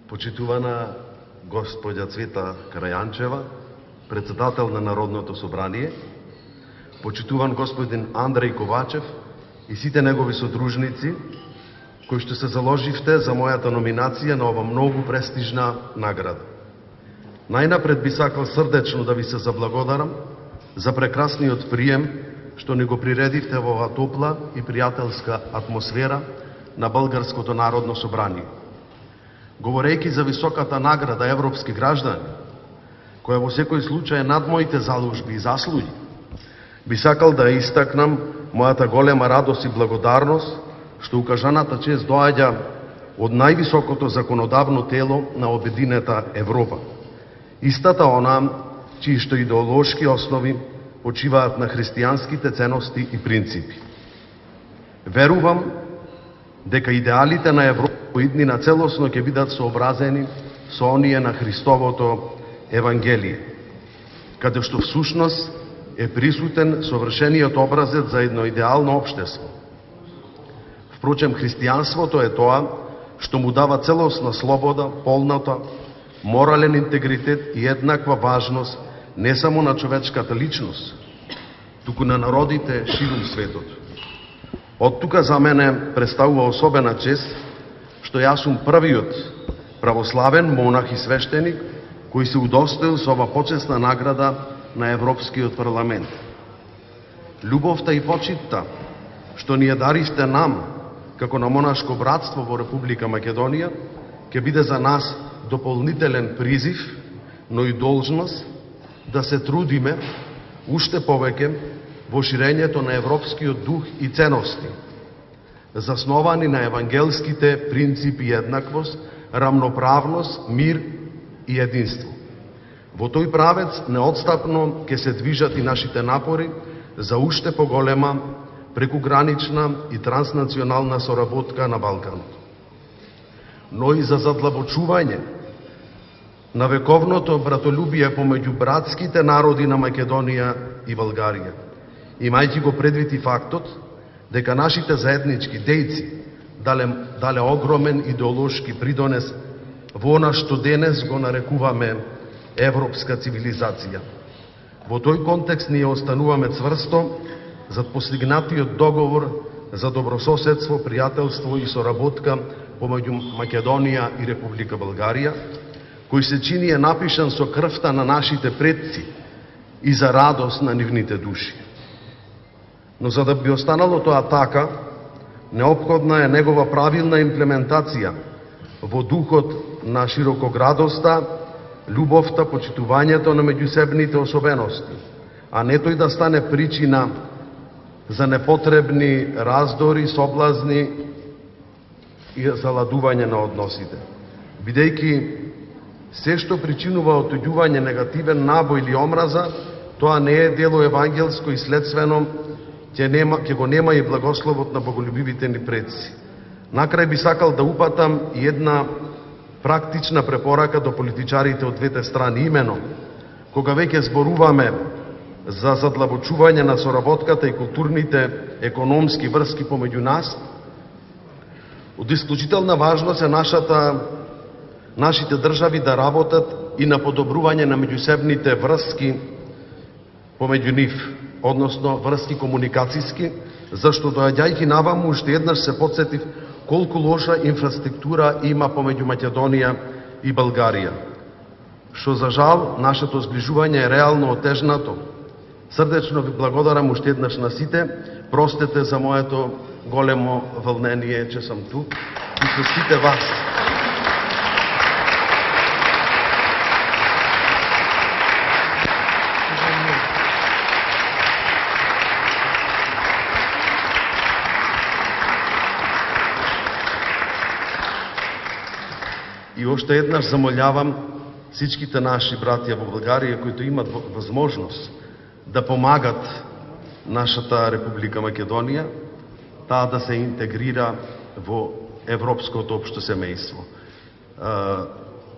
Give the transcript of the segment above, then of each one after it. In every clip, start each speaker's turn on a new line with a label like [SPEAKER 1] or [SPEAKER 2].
[SPEAKER 1] Почитувана госпоѓа Цвета Карајанчева, председател на Народното собрание, почитуван господин Андреј Ковачев и сите негови содружници, кои што се заложивте за мојата номинација на ова многу престижна награда. Најнапред би сакал срдечно да ви се заблагодарам за прекрасниот прием што ни го приредивте во оваа топла и пријателска атмосфера на Българското Народно собрание. Говорејќи за високата награда Европски граждани, која во секој случај е над моите заложби и заслуги, би сакал да истакнам мојата голема радост и благодарност што укажаната чест доаѓа од највисокото законодавно тело на обединета Европа. Истата она, чии што идеолошки основи почиваат на христијанските ценности и принципи. Верувам дека идеалите на Европа во иднина целосно ќе бидат сообразени со оние на Христовото Евангелие, каде што всушност е присутен совршениот образец за едно идеално општество. Впрочем, христијанството е тоа што му дава целосна слобода, полнота, морален интегритет и еднаква важност не само на човечката личност, туку на народите ширум светот. Од тука за мене представува особена чест што јас сум првиот православен монах и свештеник кој се удостоил со ова почесна награда на Европскиот парламент. Љубовта и почитта што ни ја даривте нам како на монашко братство во Република Македонија ќе биде за нас дополнителен призив, но и должност да се трудиме уште повеќе во ширењето на европскиот дух и ценности, засновани на евангелските принципи еднаквост, рамноправност, мир и единство. Во тој правец неотстапно ќе се движат и нашите напори за уште поголема прекугранична и транснационална соработка на Балканот, но и за задлабочување на вековното братолюбие помеѓу братските народи на Македонија и Българија, имајќи го предвид и фактот дека нашите заеднички дејци дале огромен идеолошки придонес во она што денес го нарекуваме европска цивилизација. Во тој контекст ние остануваме цврсто зад постигнатиот договор за добрососедство, пријателство и соработка помеѓу Македонија и Република Българија, кој се чини е напишан со крвта на нашите предци и за радост на нивните души. Но за да би останало тоа така, неопходна е негова правилна имплементација во духот на широкоградоста, љубовта, почитувањето на меѓусебните особености, а не тој да стане причина за непотребни раздори, соблазни и заладување на односите. Бидејќи се што причинува отуѓување, негативен набој или омраза, тоа не е дело евангелско и следствено ќе го нема и благословот на боголюбивите ни предци. Накрај би сакал да упатам и една практична препорака до политичарите од двете страни, имено кога веќе зборуваме за задлабочување на соработката и културните економски врски помеѓу нас, од исклучителна важност е нашите држави да работат и на подобрување на меѓусебните врски помеѓу нив, односно врски комуникацијски, зашто доаѓајќи наваму уште еднаш се потсетив колку лоша инфраструктура има помеѓу Македонија и Българија, што за жал нашето зближување е реално отежнато. Срдечно ви благодарам уште еднаш на сите, простете за моето големо волнение, че сам тук и со сите вас. И уште еднаш замолјавам сичките наши братја во Българија кои имат возможност да помагат нашата Република Македонија, таа да се интегрира во европското општо семејство.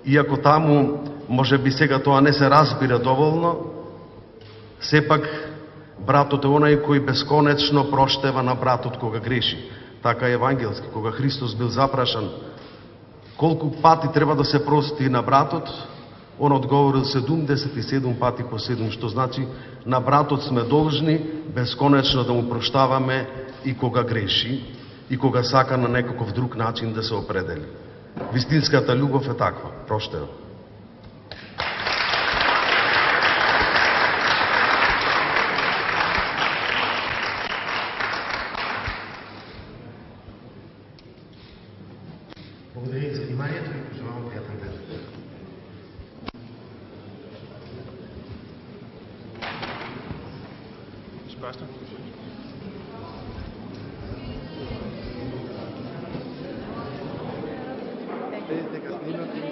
[SPEAKER 1] Иако таму може би сега тоа не се разбира доволно, сепак братот е онај кој бесконечно проштева на братот кога греши. Така е евангелски, кога Христос бил запрашан Колку пати треба да се прости на братот? Он одговорил 77 пати по 7, што значи на братот сме должни бесконечно да му проштаваме и кога греши, и кога сака на некаков друг начин да се определи. Вистинската љубов е таква, проштева.
[SPEAKER 2] Благодаря за вниманието и пожелавам приятен ден.
[SPEAKER 3] Spørgsmål?
[SPEAKER 2] Дека снимате